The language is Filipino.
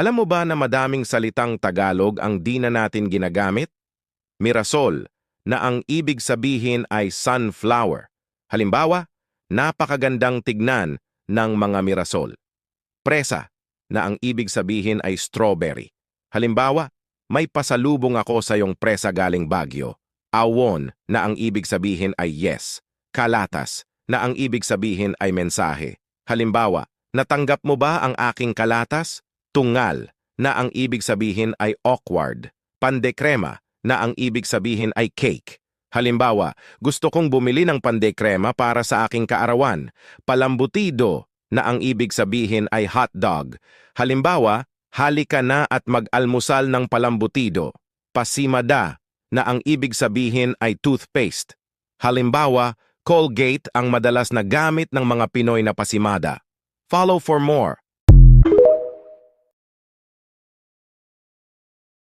Alam mo ba na madaming salitang Tagalog ang di na natin ginagamit? Mirasol, na ang ibig sabihin ay sunflower. Halimbawa, napakagandang tignan ng mga mirasol. Presa, na ang ibig sabihin ay strawberry. Halimbawa, may pasalubong ako sa iyong presa galing Baguio. Awon, na ang ibig sabihin ay yes. Kalatas, na ang ibig sabihin ay mensahe. Halimbawa, natanggap mo ba ang aking kalatas? Tungal, na ang ibig sabihin ay awkward. Pandekrema, na ang ibig sabihin ay cake. Halimbawa, gusto kong bumili ng pandekrema para sa aking kaarawan. Palambutido, na ang ibig sabihin ay hotdog. Halimbawa, halika na at mag-almusal ng palambutido. Pasimada, na ang ibig sabihin ay toothpaste. Halimbawa, Colgate ang madalas na gamit ng mga Pinoy na pasimada. Follow for more.